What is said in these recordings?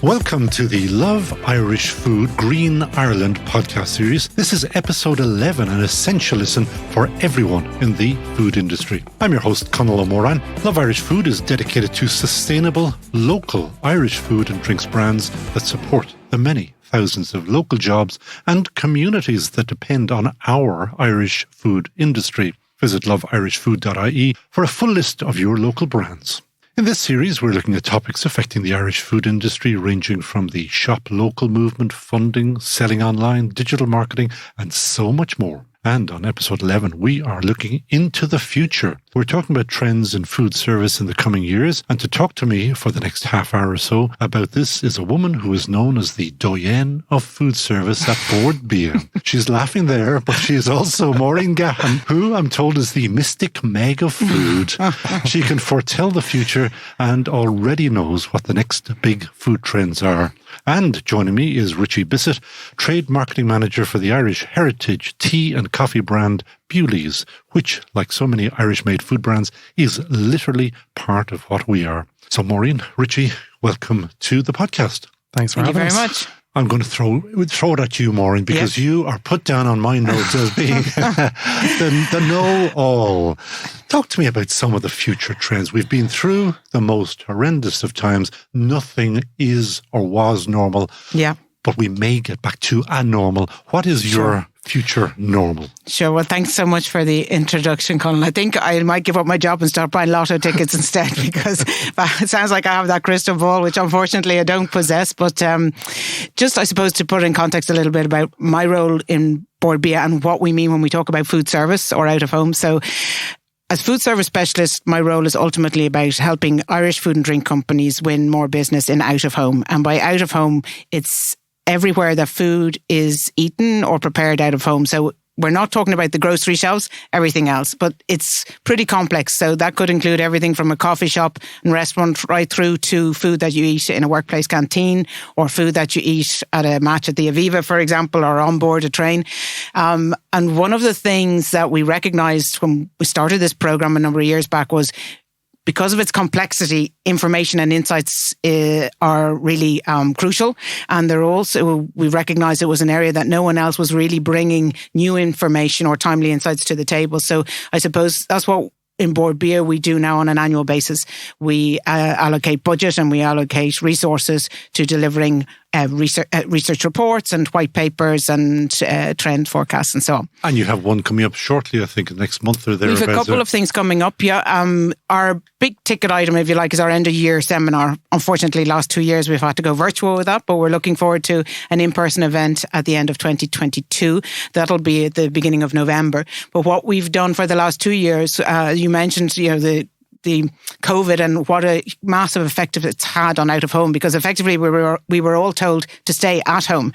Welcome to the Love Irish Food Green Ireland podcast series. This is episode 11, an essential listen for everyone in the food industry. I'm your host, Conal Maureen. Love Irish Food is dedicated to sustainable, local Irish food and drinks brands that support the many thousands of local jobs and communities that depend on our Irish food industry. Visit loveirishfood.ie for a full list of your local brands. In this series, we're looking at topics affecting the Irish food industry, ranging from the shop local movement, funding, selling online, digital marketing, and so much more. And on episode 11, we are looking into the future. We're talking about trends in food service in the coming years. And to talk to me for the next half hour or so about this is a woman who is known as the doyenne of food service at Bord Bia. She's laughing there, but she is also Maureen Gahon, who I'm told is the mystic Meg of food. She can foretell the future and already knows what the next big food trends are. And joining me is Richie Bisset, Trade Marketing Manager for the Irish Heritage tea and coffee brand Bewleys, which, like so many Irish-made food brands, is literally part of what we are. So Maureen, Richie, welcome to the podcast. Thanks for having us. Thank you very much. I'm going to throw it at you, Maureen, because you are put down on my notes as being the know-all. Talk to me about some of the future trends. We've been through the most horrendous of times. Nothing is or was normal. Yeah. But we may get back to a normal. What is your future normal? Sure. Well, thanks so much for the introduction, Colin. I think I might give up my job and start buying lotto tickets instead, because it sounds like I have that crystal ball, which unfortunately I don't possess. But just, I suppose, to put in context a little bit about my role in Bord Bia and what we mean when we talk about food service or out of home. So as food service specialist, my role is ultimately about helping Irish food and drink companies win more business in out of home. And by out of home, it's everywhere that food is eaten or prepared out of home. So we're not talking about the grocery shelves, everything else, but it's pretty complex. So that could include everything from a coffee shop and restaurant right through to food that you eat in a workplace canteen or food that you eat at a match at the Aviva, for example, or on board a train. And one of the things that we recognised when we started this programme a number of years back was, because of its complexity, information and insights are really crucial. And we recognized it was an area that no one else was really bringing new information or timely insights to the table. So I suppose that's what in Bord Bia we do now on an annual basis. We allocate budget and we allocate resources to delivering research reports and white papers and trend forecasts and so on. And you have one coming up shortly, I think, next month or thereabouts. We have a couple of things coming up, yeah. Our big ticket item, if you like, is our end of year seminar. Unfortunately, last 2 years we've had to go virtual with that, but we're looking forward to an in-person event at the end of 2022. That'll be at the beginning of November. But what we've done for the last 2 years, you mentioned, the COVID and what a massive effect it's had on out of home, because effectively we were all told to stay at home.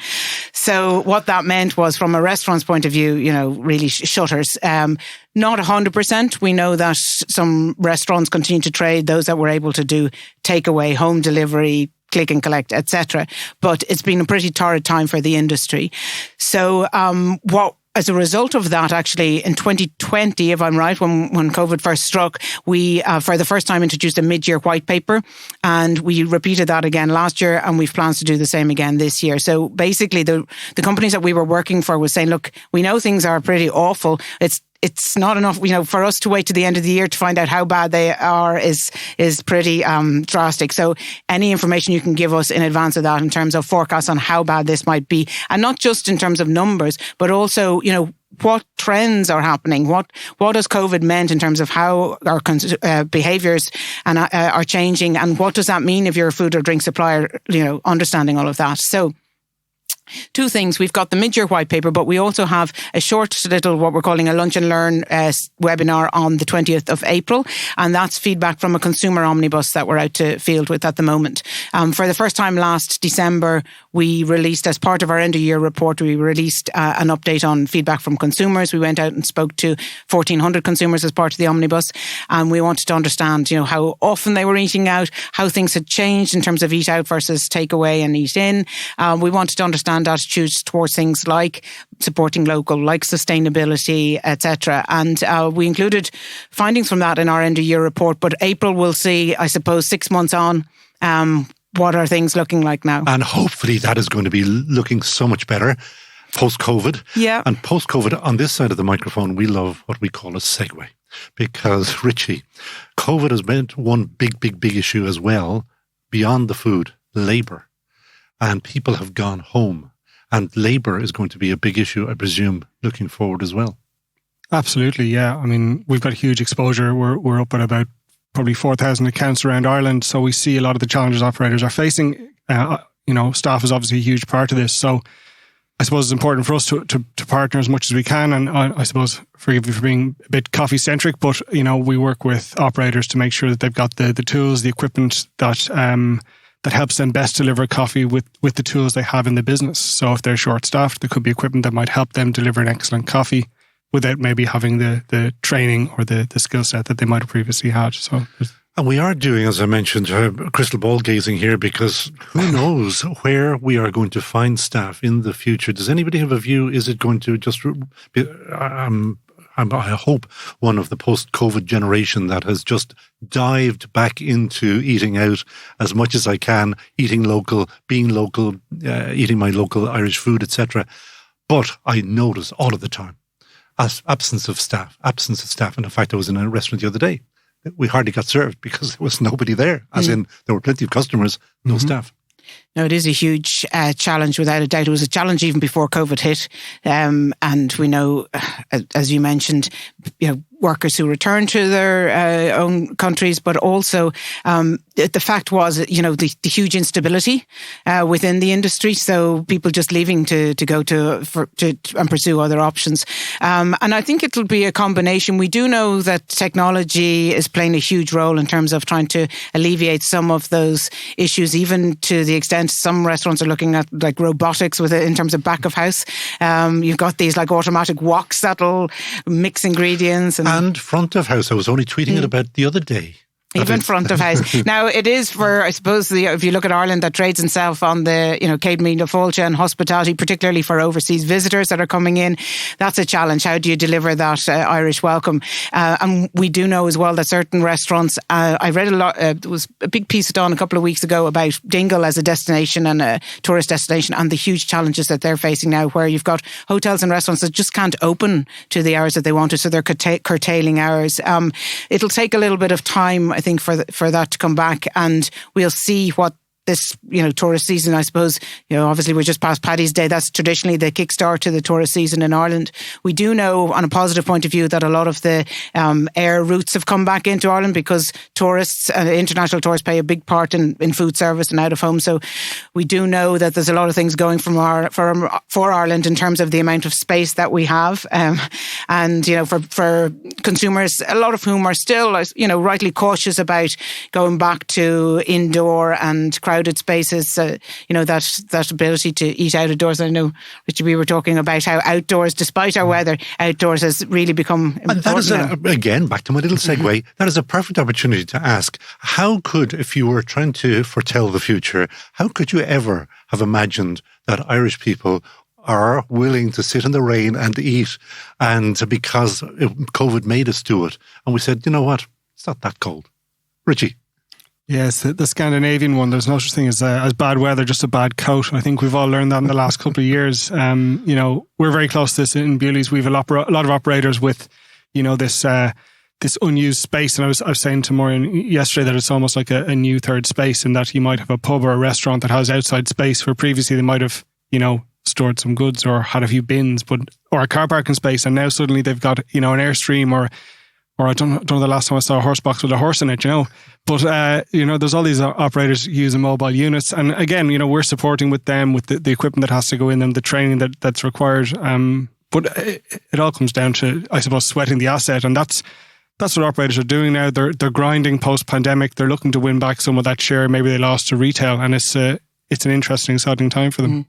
So what that meant was, from a restaurant's point of view, really shutters. Not 100%. We know that some restaurants continue to trade, those that were able to do takeaway, home delivery, click and collect, etc. But it's been a pretty torrid time for the industry. So as a result of that, actually, in 2020, if I'm right, when COVID first struck, we, for the first time, introduced a mid-year white paper, and we repeated that again last year, and we've plans to do the same again this year. So basically, the companies that we were working for was saying, look, we know things are pretty awful. It's not enough, for us to wait to the end of the year to find out how bad they are is pretty drastic. So any information you can give us in advance of that in terms of forecasts on how bad this might be, and not just in terms of numbers, but also, what trends are happening? What has COVID meant in terms of how our behaviours and are changing, and what does that mean if you're a food or drink supplier? Understanding all of that. So, two things. We've got the mid-year white paper, but we also have a short little, what we're calling a lunch and learn webinar on the 20th of April. And that's feedback from a consumer omnibus that we're out to field with at the moment. For the first time last December, we released, as part of our end of year report, we released an update on feedback from consumers. We went out and spoke to 1,400 consumers as part of the omnibus. And we wanted to understand, how often they were eating out, how things had changed in terms of eat out versus take away and eat in. We wanted to understand attitudes towards things like supporting local, like sustainability, etc. And we included findings from that in our end of year report. But April will see, I suppose, 6 months on, what are things looking like now? And hopefully that is going to be looking so much better post-COVID. Yeah. And post-COVID, on this side of the microphone, we love what we call a segue. Because, Richie, COVID has been one big issue as well, beyond the food, labour. And people have gone home. And labour is going to be a big issue, I presume, looking forward as well. Absolutely, yeah. I mean, we've got huge exposure. We're up at about probably 4,000 accounts around Ireland. So we see a lot of the challenges operators are facing. Staff is obviously a huge part of this. So I suppose it's important for us to partner as much as we can. And I suppose, forgive me for being a bit coffee centric, but, we work with operators to make sure that they've got the tools, the equipment that helps them best deliver coffee with the tools they have in the business. So if they're short staffed, there could be equipment that might help them deliver an excellent coffee without maybe having the training or the skill set that they might have previously had. And we are doing, as I mentioned, crystal ball gazing here, because who knows where we are going to find staff in the future. Does anybody have a view? Is it going to just be, I hope, one of the post-COVID generation that has just dived back into eating out as much as I can, eating local, being local, eating my local Irish food, etc. But I notice all of the time, absence of staff. And in fact, I was in a restaurant the other day. We hardly got served because there was nobody there, as in there were plenty of customers, no staff. No, it is a huge challenge, without a doubt. It was a challenge even before COVID hit. And we know, as you mentioned, workers who return to their own countries, but also the fact was, the huge instability within the industry. So people just leaving to go to and pursue other options. And I think it'll be a combination. We do know that technology is playing a huge role in terms of trying to alleviate some of those issues, even to the extent some restaurants are looking at like robotics in terms of back of house. You've got these like automatic woks that'll mix ingredients. And front of house. I was only tweeting it about the other day. Even front of house. Now, it is for, I suppose, if you look at Ireland, that trades itself on the, Céad Míle Fáilte and hospitality, particularly for overseas visitors that are coming in. That's a challenge. How do you deliver that Irish welcome? And we do know as well that certain restaurants, I read a lot, there was a big piece done a couple of weeks ago about Dingle as a destination and a tourist destination and the huge challenges that they're facing now, where you've got hotels and restaurants that just can't open to the hours that they wanted, so they're curtailing hours. It'll take a little bit of time, I think, for that to come back, and we'll see what this, tourist season, I suppose, obviously we're just past Paddy's Day. That's traditionally the kickstart to the tourist season in Ireland. We do know, on a positive point of view, that a lot of the air routes have come back into Ireland because tourists, international tourists, play a big part in food service and out of home. So we do know that there's a lot of things going for Ireland in terms of the amount of space that we have. And, for consumers, a lot of whom are still, rightly cautious about going back to indoor and crowded spaces, that ability to eat outdoors. I know, Richard, we were talking about how outdoors, despite our weather, outdoors has really become important. And that is, again, back to my little segue, that is a perfect opportunity to ask, how could, if you were trying to foretell the future, how could you ever have imagined that Irish people are willing to sit in the rain and eat, and because COVID made us do it, and we said, you know what, it's not that cold. Richie? Yes, the Scandinavian one, there's no such thing as bad weather, just a bad coat. I think we've all learned that in the last couple of years. We're very close to this in Bewleys. We have a lot of operators with, this unused space. And I was saying to Maureen yesterday that it's almost like a new third space, in that you might have a pub or a restaurant that has outside space where previously they might have, stored some goods or had a few bins, or a car parking space. And now suddenly they've got, an Airstream or I don't know the last time I saw a horse box with a horse in it, But, there's all these operators using mobile units. And again, we're supporting with them, with the equipment that has to go in them, the training that's required. But it all comes down to, I suppose, sweating the asset. And that's what operators are doing now. They're grinding post-pandemic. They're looking to win back some of that share maybe they lost to retail. And it's an interesting, exciting time for them.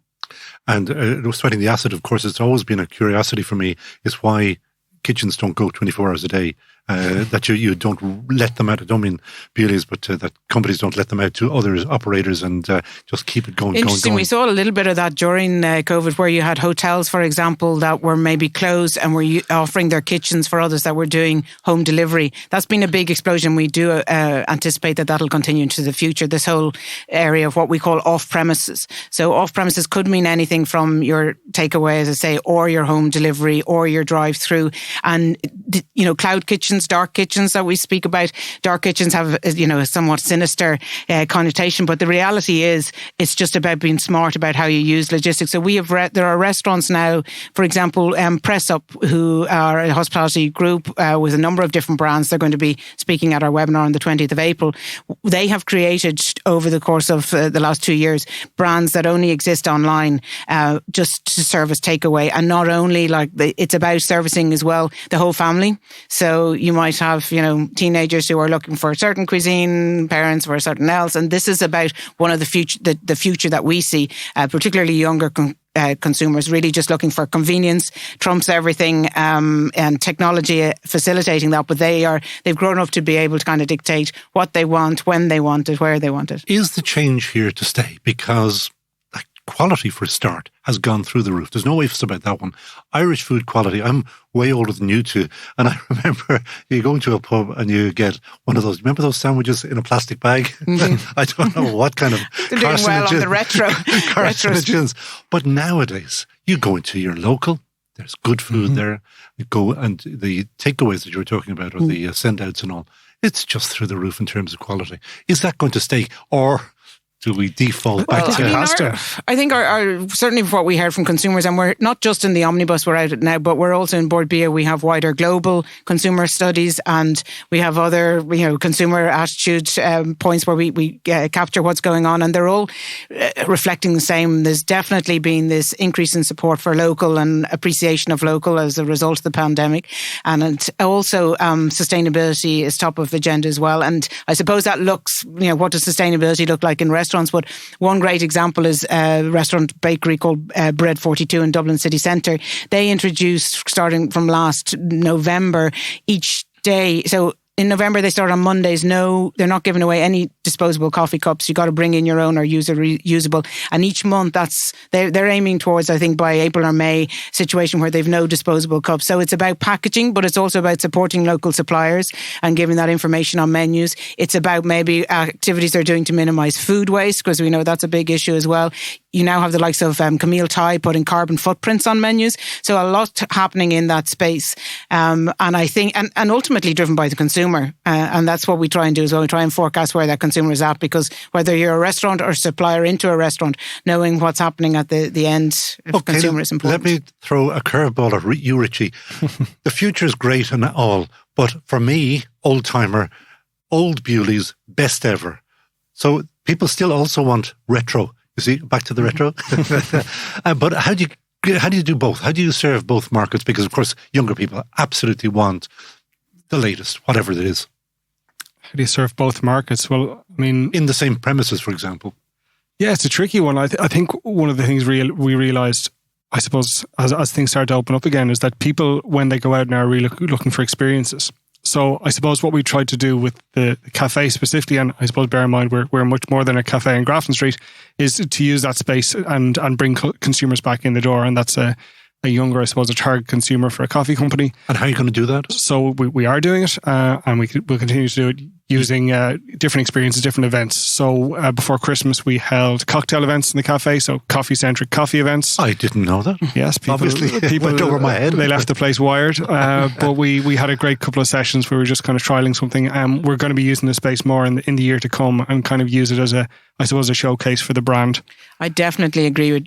And sweating the asset, of course, it's always been a curiosity for me, is why kitchens don't go 24 hours a day. that you don't let them out. I don't mean Bewleys, but that companies don't let them out to other operators and just keep it going. Interesting. We saw a little bit of that during COVID, where you had hotels, for example, that were maybe closed and were offering their kitchens for others that were doing home delivery. That's been a big explosion. We do anticipate that that'll continue into the future, this whole area of what we call off-premises. So off-premises could mean anything from your takeaway, as I say, or your home delivery or your drive-through. And, cloud kitchens, dark kitchens that we speak about. Dark kitchens have, a somewhat sinister connotation, but the reality is it's just about being smart about how you use logistics. So there are restaurants now, for example, Press Up, who are a hospitality group with a number of different brands. They're going to be speaking at our webinar on the 20th of April. They have created, over the course of the last 2 years, brands that only exist online just to service takeaway. And not only it's about servicing as well the whole family. So you might have, teenagers who are looking for a certain cuisine, parents for a certain else. And this is about one of the future that we see, particularly younger consumers really just looking for convenience trumps everything, and technology facilitating that. But they've grown up to be able to kind of dictate what they want, when they want it, where they want it. Is the change here to stay? Because quality, for a start, has gone through the roof. There's no ifs about that one. Irish food quality, I'm way older than you two. And I remember you go into a pub and you get one of those, remember those sandwiches in a plastic bag? Mm-hmm. I don't know what kind of They're doing well on the retro. carcinogens. But nowadays, you go into your local, there's good food there. You go, and the takeaways that you were talking about, or the send-outs and all, it's just through the roof in terms of quality. Is that going to stay? Or do we default back to pasta? I think our certainly what we heard from consumers, and we're not just in the omnibus we're out at now, but we're also in Board BA. We have wider global consumer studies, and we have other consumer attitude points where we capture what's going on, and they're all reflecting the same. There's definitely been this increase in support for local and appreciation of local as a result of the pandemic, and also sustainability is top of the agenda as well. And I suppose that looks, what does sustainability look like in restaurants? But one great example is a restaurant bakery called Bread 42 in Dublin City Centre. They introduced, starting from last November, each day. So in November, they start on Mondays. No, they're not giving away any disposable coffee cups. You got to bring in your own or use a reusable. And each month, they're aiming towards, I think, by April or May, situation where they've no disposable cups. So it's about packaging, but it's also about supporting local suppliers and giving that information on menus. It's about maybe activities they're doing to minimise food waste, because we know that's a big issue as well. You now have the likes of Camille Thai putting carbon footprints on menus. So a lot happening in that space. And I think, and ultimately driven by the consumer. And that's what we try and do as well. We try and forecast where that consumer is at, because whether you're a restaurant or supplier into a restaurant, knowing what's happening at the end of consumer is important. Let me throw a curveball at you, Richie. The future is great and all, but for me, old-timer, old Bewleys, best ever. So people still also want retro. You see, back to the retro. But how do you do both? How do you serve both markets? Because, of course, younger people absolutely want the latest, whatever it is. How do you serve both markets? Well, I mean, in the same premises, for example. Yeah, it's a tricky one. I think one of the things we realised, I suppose, as things start to open up again, is that people, when they go out now, are really looking for experiences. So I suppose what we tried to do with the cafe specifically, and I suppose bear in mind we're much more than a cafe in Grafton Street, is to use that space and bring consumers back in the door. And that's a younger, I suppose, a target consumer for a coffee company. And how are you going to do that? So we are doing it, and we'll continue to do it using different experiences, different events. So before Christmas, we held cocktail events in the cafe, so coffee-centric coffee events. I didn't know that. Yes, people went over my head. They left the place wired. But we had a great couple of sessions where we were just kind of trialing something. We're going to be using the space more in the year to come and kind of use it as a showcase for the brand. I definitely agree with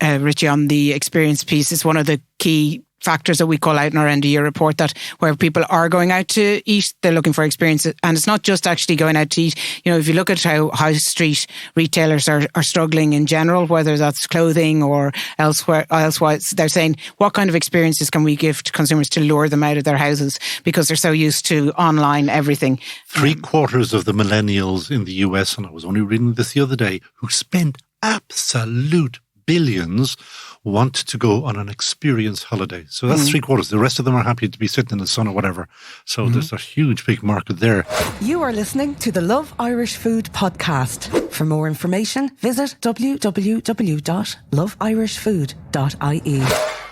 Richie on the experience piece. It's one of the key factors that we call out in our end of year report, that where people are going out to eat, they're looking for experiences. And it's not just actually going out to eat. If you look at how high street retailers are struggling in general, whether that's clothing or elsewise, they're saying, what kind of experiences can we give to consumers to lure them out of their houses, because they're so used to online everything. 3/4 of the millennials in the US, and I was only reading this the other day, who spend absolute billions want to go on an experience holiday. So that's 3/4. The rest of them are happy to be sitting in the sun or whatever. So there's a huge, big market there. You are listening to the Love Irish Food podcast. For more information, visit www.loveirishfood.ie.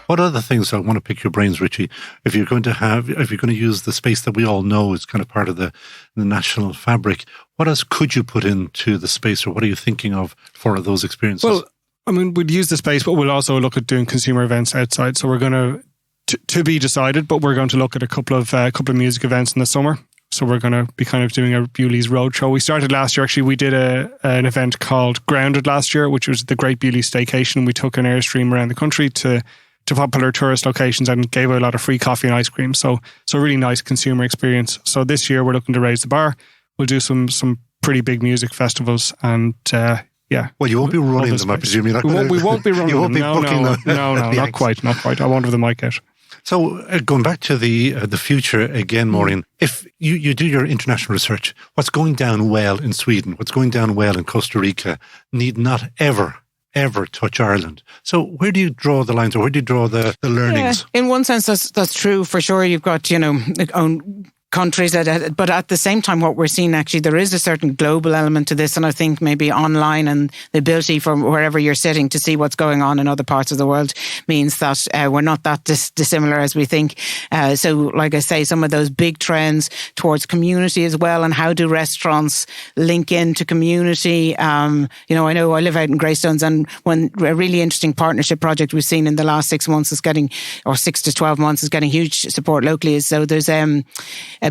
What other things, I want to pick your brains, Richie, if you're going to use the space that we all know is kind of part of the national fabric, what else could you put into the space, or what are you thinking of for those experiences? Well, I mean, we'd use the space, but we'll also look at doing consumer events outside. So we're going to be decided, but we're going to look at a couple of music events in the summer. So we're going to be kind of doing a Bewleys roadshow. We started last year, actually. We did an event called Grounded last year, which was the Great Bewleys Staycation. We took an Airstream around the country to popular tourist locations and gave away a lot of free coffee and ice cream. So a really nice consumer experience. So this year we're looking to raise the bar. We'll do some pretty big music festivals and Well, you won't be running them, I presume. We won't be running you won't them. Be booking them. No, not quite. I won't have the mic out. So going back to the future again, Maureen, if you do your international research, what's going down well in Sweden, what's going down well in Costa Rica need not ever touch Ireland. So where do you draw the lines, or where do you draw the learnings? Yeah, in one sense, that's true for sure. You've got, own countries but at the same time, what we're seeing, actually, there is a certain global element to this, and I think maybe online and the ability from wherever you're sitting to see what's going on in other parts of the world means that we're not that dissimilar as we think. So like I say, some of those big trends towards community as well, and how do restaurants link into community. I know I live out in Greystones, and a really interesting partnership project we've seen in the last 6 months is getting, or 6 to 12 months, is getting huge support locally. So there's a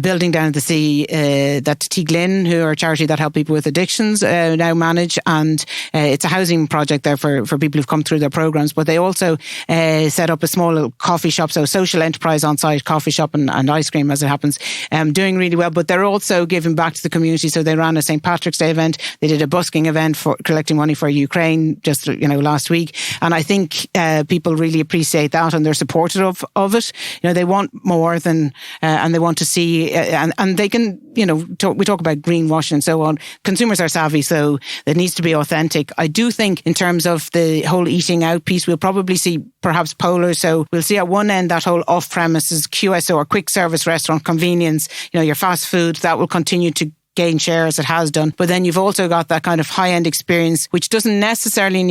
building down at the sea that T. Glyn, who are a charity that help people with addictions, now manage, and it's a housing project there for people who've come through their programs. But they also set up a small little coffee shop, so social enterprise on site, coffee shop and ice cream as it happens, doing really well. But they're also giving back to the community. So they ran a St. Patrick's Day event. They did a busking event for collecting money for Ukraine just last week, and I think people really appreciate that, and they're supportive of it. They want more than and they want to see. And they can, we talk about greenwashing and so on. Consumers are savvy, so it needs to be authentic. I do think in terms of the whole eating out piece, we'll probably see perhaps polar. So we'll see at one end that whole off-premises QSO, or quick service restaurant convenience, your fast food, that will continue to gain share as it has done. But then you've also got that kind of high-end experience, which doesn't necessarily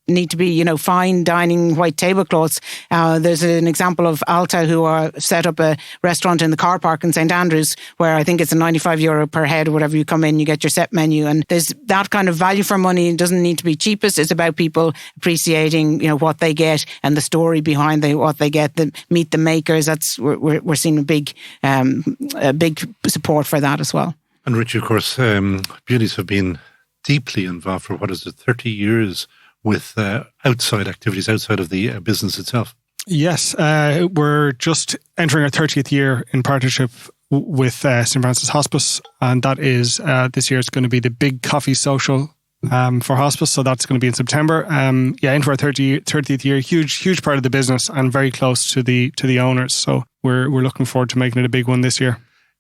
need to be, fine dining, white tablecloths. There's an example of Alta, who are set up a restaurant in the car park in St. Andrews, where I think it's a €95 per head or whatever. You come in, you get your set menu, and there's that kind of value for money. It doesn't need to be cheapest. It's about people appreciating, what they get and the story behind what they get. Meet the makers. We're seeing a big support for that as well. And Richie, of course, Bewleys have been deeply involved for 30 years with outside activities outside of the business itself. Yes, we're just entering our 30th year in partnership with St. Francis Hospice, and that is this year. It's going to be the big coffee social for hospice, so that's going to be in September. Into our 30th year, huge part of the business, and very close to the owners. So we're looking forward to making it a big one this year.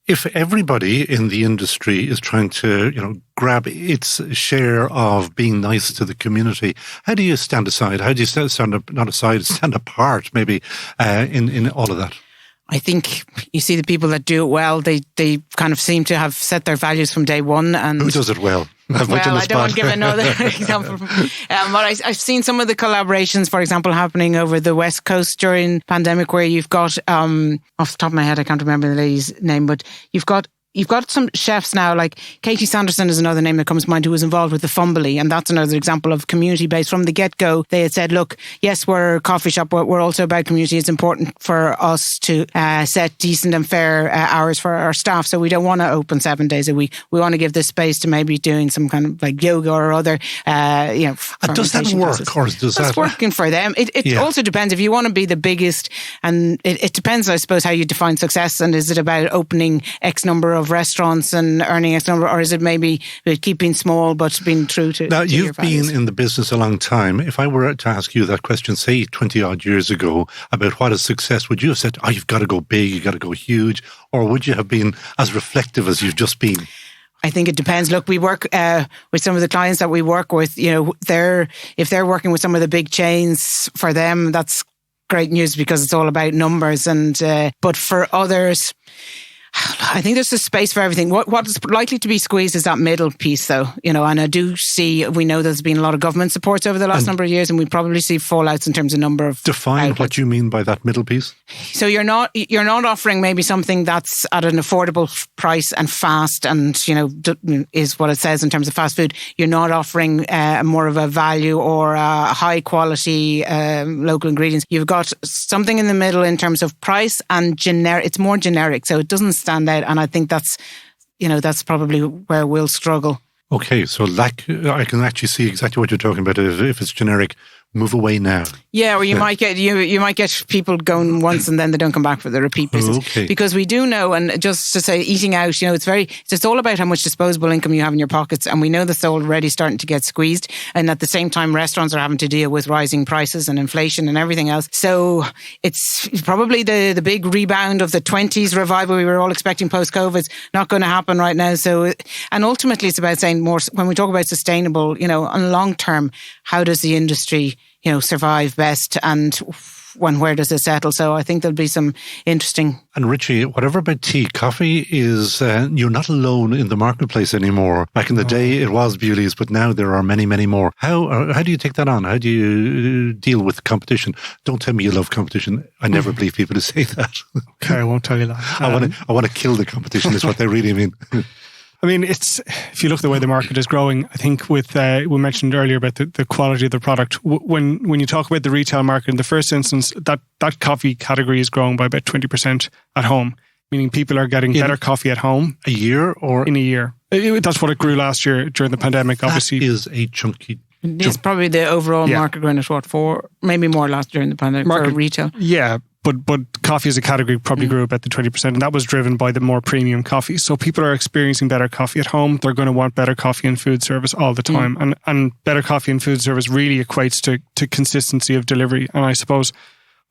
If everybody in the industry is trying to, grab its share of being nice to the community, how do you stand aside? How do you stand apart, maybe, in all of that? I think you see the people that do it well, they kind of seem to have set their values from day one. And who does it well? I don't want to give another example. But I've seen some of the collaborations, for example, happening over the West Coast during pandemic, where you've got, off the top of my head, I can't remember the lady's name, but you've got some chefs now, like Katie Sanderson is another name that comes to mind, who was involved with the Fumbly, and that's another example of community-based. From the get-go, they had said, look, yes, we're a coffee shop, but we're also about community. It's important for us to set decent and fair hours for our staff, so we don't want to open 7 days a week. We want to give this space to maybe doing some kind of like yoga or other, does that work? Classes. Or does that's working for them. It also depends. If you want to be the biggest, and it depends, I suppose, how you define success, and is it about opening X number of restaurants and earning X number, or is it maybe keeping small but being true to now, you've your values? Been in the business a long time. If I were to ask you that question, say 20 odd years ago, about what is success, would you have said, you've got to go big, you've got to go huge, or would you have been as reflective as you've just been? I think it depends. Look, we work with some of the clients that we work with. If they're working with some of the big chains, for them that's great news because it's all about numbers. And but for others, I think there's a space for everything. What's likely to be squeezed is that middle piece, though. And I do see, we know there's been a lot of government supports over the last number of years, and we probably see fallouts in terms of number of Define outlets. what you mean by that middle piece. So you're not offering maybe something that's at an affordable price and fast, and is what it says in terms of fast food. You're not offering more of a value or a high quality local ingredients. You've got something in the middle in terms of price and generic. It's more generic, so it doesn't stand out, and I think that's probably where we'll struggle. Okay, so I can actually see exactly what you're talking about. If it's generic, move away now. Yeah, or you might get people going once and then they don't come back for the repeat business. Okay. Because we do know, and just to say, eating out, it's all about how much disposable income you have in your pockets, and we know that's already starting to get squeezed. And at the same time, restaurants are having to deal with rising prices and inflation and everything else. So it's probably the big rebound of the 20s revival we were all expecting post-COVID. It's not going to happen right now. So, and ultimately, it's about saying more when we talk about sustainable. On long term, how does the industry survive best, and where does it settle? So I think there'll be some interesting. And Richie, whatever about tea, coffee is, you're not alone in the marketplace anymore. Back in the day, it was Bewleys, but now there are many, many more. How do you take that on? How do you deal with competition? Don't tell me you love competition. I never believe people who say that. Okay, I won't tell you that. I want to kill the competition is what they really mean. I mean, if you look at the way the market is growing, I think we mentioned earlier about the quality of the product. When you talk about the retail market, in the first instance, that coffee category is growing by about 20% at home, meaning people are getting better coffee at home. A year or? In a year. That's what it grew last year during the pandemic, obviously. That is a chunky. It's probably the overall market growing at 4, maybe more last during the pandemic for retail. Yeah. But coffee as a category probably grew about the 20%, and that was driven by the more premium coffee. So people are experiencing better coffee at home. They're going to want better coffee and food service all the time. And better coffee and food service really equates to consistency of delivery. And I suppose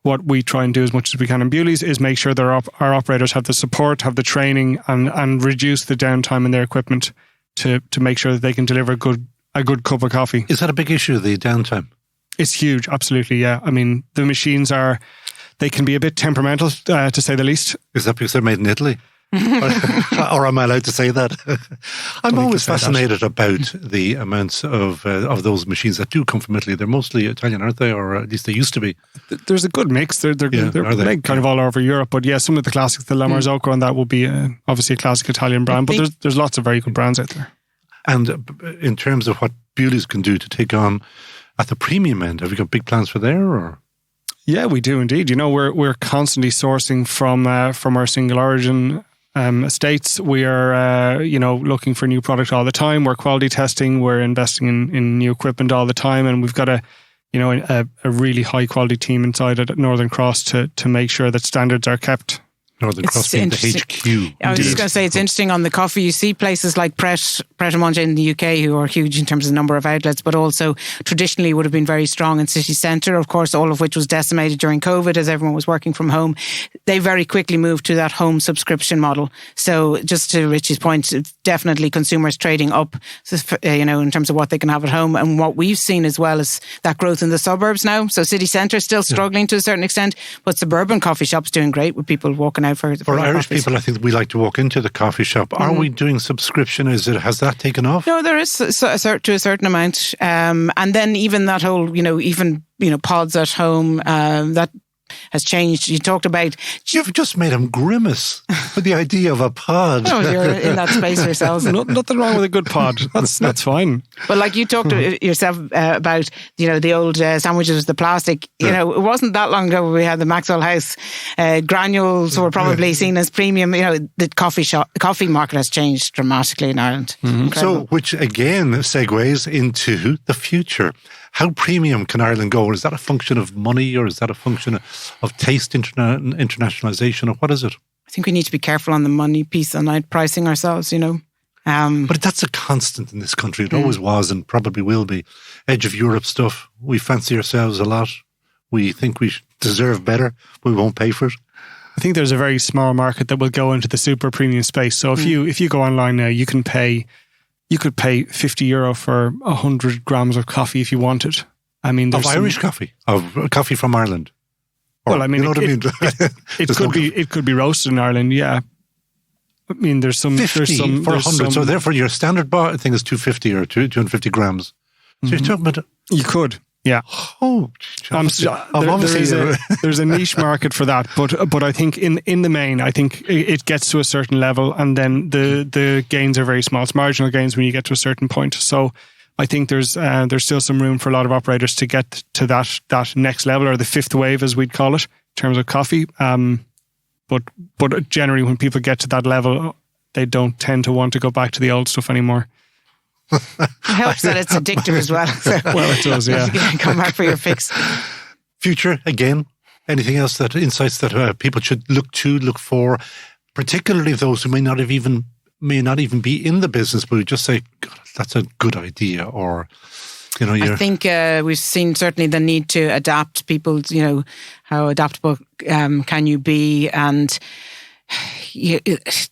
what we try and do as much as we can in Bewleys is make sure that our operators have the support, have the training, and reduce the downtime in their equipment to make sure that they can deliver a good cup of coffee. Is that a big issue, the downtime? It's huge, absolutely, yeah. I mean, the machines they can be a bit temperamental, to say the least. Is that because they're made in Italy? Or am I allowed to say that? I'm always fascinated about the amounts of those machines that do come from Italy. They're mostly Italian, aren't they? Or at least they used to be. There's a good mix. They're made kind of all over Europe. But yeah, some of the classics, the La Marzocco and that will be obviously a classic Italian brand. But there's lots of very good brands out there. And in terms of what Bewleys can do to take on at the premium end, have you got big plans for there? Or? Yeah, we do indeed. We're constantly sourcing from our single origin estates. We are looking for new product all the time. We're quality testing. We're investing in new equipment all the time, and we've got a really high quality team inside at Northern Cross to make sure that standards are kept. Northern Cross being the HQ. I was just going to say, it's interesting on the coffee. You see places like Pret a Manger in the UK who are huge in terms of the number of outlets, but also traditionally would have been very strong in city centre, of course, all of which was decimated during COVID as everyone was working from home. They very quickly moved to that home subscription model. So just to Richie's point, definitely consumers trading up, in terms of what they can have at home. And what we've seen as well is that growth in the suburbs now. So city centre is still struggling to a certain extent, but suburban coffee shops doing great with people walking out for Irish coffees. people, I think we like to walk into the coffee shop. Are we doing subscription? Has that taken off? No, there is to a certain amount. And then even that whole, pods at home, that has changed. You talked about... You've just made him grimace with the idea of a pod. No, you're in that space yourselves. Nothing wrong with a good pod. That's fine. But like you talked yourself about, the old sandwiches with the plastic. It wasn't that long ago we had the Maxwell House granules were probably seen as premium. The coffee market has changed dramatically in Ireland. So, which again segues into the future. How premium can Ireland go? Or is that a function of money, or is that a function of taste internationalisation, or what is it? I think we need to be careful on the money piece and outpricing ourselves, But that's a constant in this country. It always was and probably will be. Edge of Europe stuff. We fancy ourselves a lot. We think we deserve better, but we won't pay for it. think there's a very small market that will go into the super premium space. So if you go online now, you could pay €50 for 100 grams of coffee if you wanted. I mean, of Irish coffee, of coffee from Ireland. Or, well, I mean, you know what I mean? it could be roasted in Ireland. Yeah. I mean, there's some 100. So therefore, your standard thing is 250 or 250 grams. So you're talking about. You could. Yeah. Oh, there's a niche market for that, but I think in the main, I think it gets to a certain level, and then the gains are very small. It's marginal gains when you get to a certain point. So I think there's still some room for a lot of operators to get to that next level, or the fifth wave, as we'd call it, in terms of coffee. But generally, when people get to that level, they don't tend to want to go back to the old stuff anymore. It helps that it's addictive as well. So well, it does, yeah. You can come back for your fix. Future, again, anything else insights that people should look for, particularly those who may not even be in the business, but who just say, God, that's a good idea, or I think we've seen certainly the need to adapt people. How adaptable can you be, and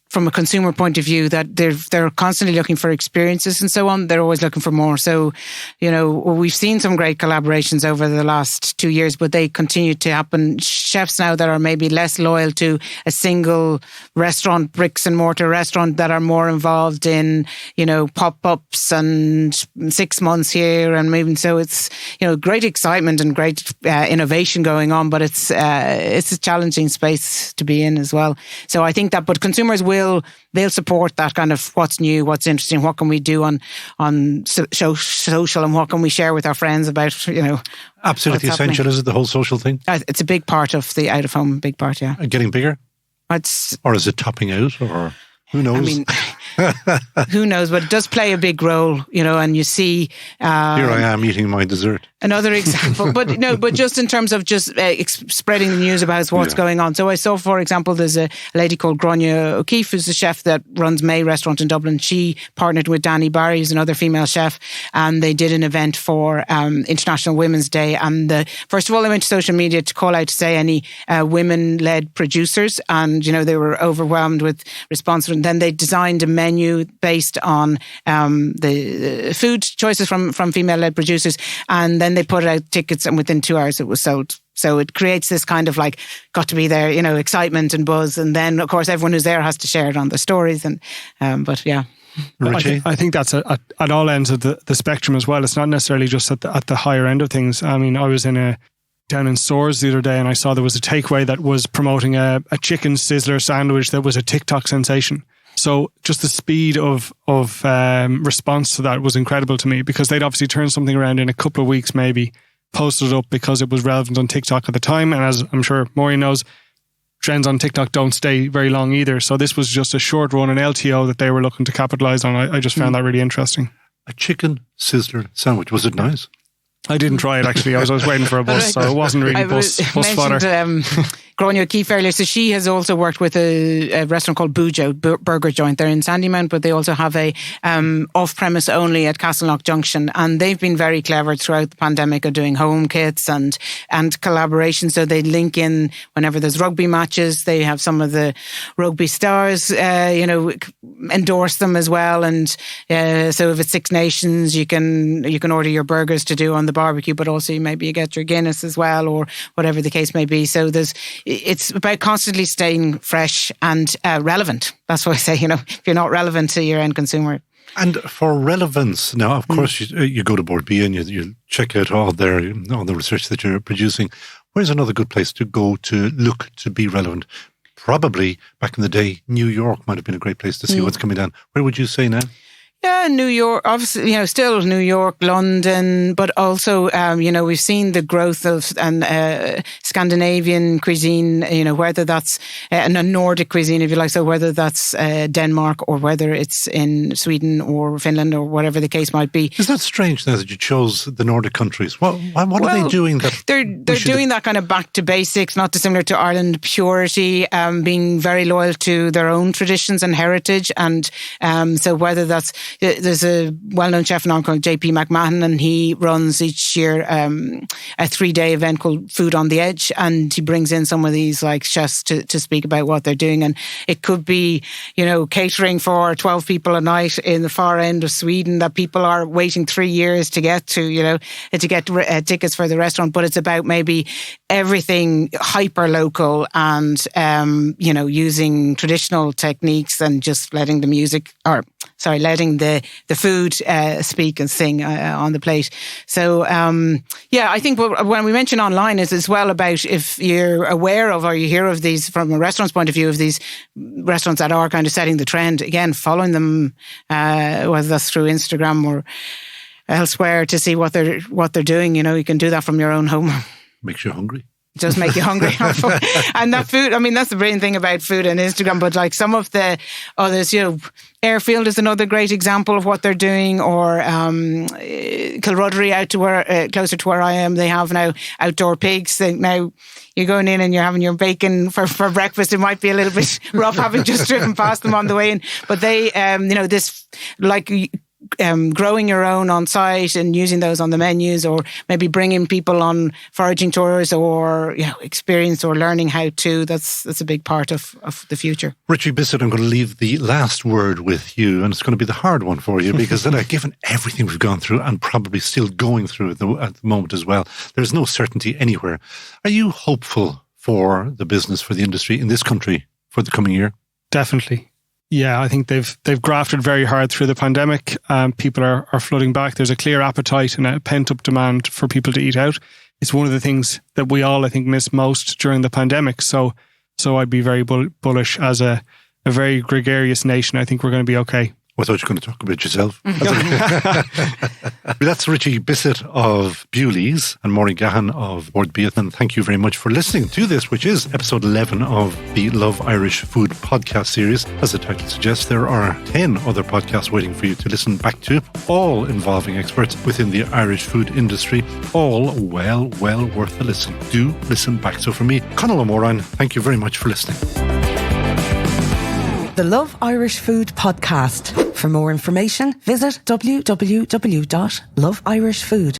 from a consumer point of view, that they're constantly looking for experiences and so on. They're always looking for more. So, we've seen some great collaborations over the last 2 years, but they continue to happen. Chefs now that are maybe less loyal to a single restaurant, bricks and mortar restaurant, that are more involved in, pop-ups and 6 months here and maybe. So it's, great excitement and great innovation going on, but it's a challenging space to be in as well. So I think that, but consumers they'll support that kind of what's new, what's interesting, what can we do on social, and what can we share with our friends about, Absolutely essential, is it, the whole social thing? It's a big part of the out of home, big part, yeah. Getting bigger? Or is it topping out, or who knows? I mean, who knows, but it does play a big role, and you see... Here I am eating my dessert. Another example, but just in terms of just spreading the news about what's going on. So I saw, for example, there's a lady called Gráinne O'Keeffe, who's a chef that runs May Restaurant in Dublin. She partnered with Danny Barry, who's another female chef, and they did an event for International Women's Day. And first of all, they went to social media to call out to say any women-led producers, and they were overwhelmed with response. And then they designed a menu based on the food choices from female-led producers, and then they put out tickets, and within 2 hours it was sold. So it creates this kind of got to be there, excitement and buzz. And then, of course, everyone who's there has to share it on the stories. And but yeah. Richie? I think that's at all ends of the spectrum as well. It's not necessarily just at the higher end of things. I mean, I was down in Soares the other day, and I saw there was a takeaway that was promoting a chicken sizzler sandwich that was a TikTok sensation. So just the speed of response to that was incredible to me, because they'd obviously turned something around in a couple of weeks, maybe posted it up because it was relevant on TikTok at the time. And as I'm sure Maureen knows, trends on TikTok don't stay very long either. So this was just a short run, an LTO that they were looking to capitalize on. I just found that really interesting. A chicken sizzler sandwich. Was it nice? I didn't try it, actually. I was waiting for a bus, so it wasn't really bus fodder. Gráinne O'Keeffe earlier. So she has also worked with a restaurant called Bujo, burger joint. They're in Sandymount, but they also have a off-premise only at Castleknock Junction. And they've been very clever throughout the pandemic of doing home kits and collaboration. So they link in whenever there's rugby matches. They have some of the rugby stars, endorse them as well. And so if it's Six Nations, you can order your burgers to do on the barbecue, but also maybe you get your Guinness as well, or whatever the case may be. So it's about constantly staying fresh and relevant. That's what I say, if you're not relevant to your end consumer. And for relevance, now, of course, you go to Board B and you check out all the research that you're producing. Where's another good place to go to look to be relevant? Probably back in the day, New York might have been a great place to see what's coming down. Where would you say now? Yeah, New York, obviously, still New York, London, but also, we've seen the growth of Scandinavian cuisine, whether that's a Nordic cuisine, if you like, so whether that's Denmark or whether it's in Sweden or Finland or whatever the case might be. Is that strange now that you chose the Nordic countries? What are they doing? They're doing that kind of back to basics, not dissimilar to Ireland, purity, being very loyal to their own traditions and heritage. And so whether that's there's a well-known chef in Hong Kong, JP McMahon, and he runs each year a 3-day event called Food on the Edge, and he brings in some of these like chefs to speak about what they're doing. And it could be, catering for 12 people a night in the far end of Sweden that people are waiting 3 years to get to, to get tickets for the restaurant. But it's about maybe everything hyper local and, using traditional techniques and just letting the food speak and sing on the plate. So, I think when we mention online, it's as well about if you're aware of or you hear of these from a restaurant's point of view, of these restaurants that are kind of setting the trend, again, following them, whether that's through Instagram or elsewhere, to see what they're doing. You can do that from your own home. Makes you hungry. It does make you hungry. And that food, that's the brilliant thing about food and Instagram, but like some of the others, Airfield is another great example of what they're doing, or Kilruddery out to where, closer to where I am, they have now outdoor pigs. Now you're going in and you're having your bacon for breakfast. It might be a little bit rough having just driven past them on the way in, but they, this like growing your own on site and using those on the menus, or maybe bringing people on foraging tours, or experience or learning how to. That's a big part of the future. Richie Bisset, I'm going to leave the last word with you, and it's going to be the hard one for you because given everything we've gone through and probably still going through at the moment as well, there's no certainty anywhere. Are you hopeful for the business, for the industry in this country for the coming year? Definitely. Yeah, I think they've grafted very hard through the pandemic. People are flooding back. There's a clear appetite and a pent-up demand for people to eat out. It's one of the things that we all, I think, missed most during the pandemic. So I'd be very bullish. As a very gregarious nation, I think we're going to be okay. I thought you were going to talk about yourself. That's Richie Bisset of Bewleys and Maureen Gahon of Board Beat. And thank you very much for listening to this, which is episode 11 of the Love Irish Food podcast series. As the title suggests, there are 10 other podcasts waiting for you to listen back to, all involving experts within the Irish food industry, all well worth the listen. Do listen back. So for me, Conal O'Moran, thank you very much for listening. The Love Irish Food podcast. For more information, visit www.loveirishfood.com.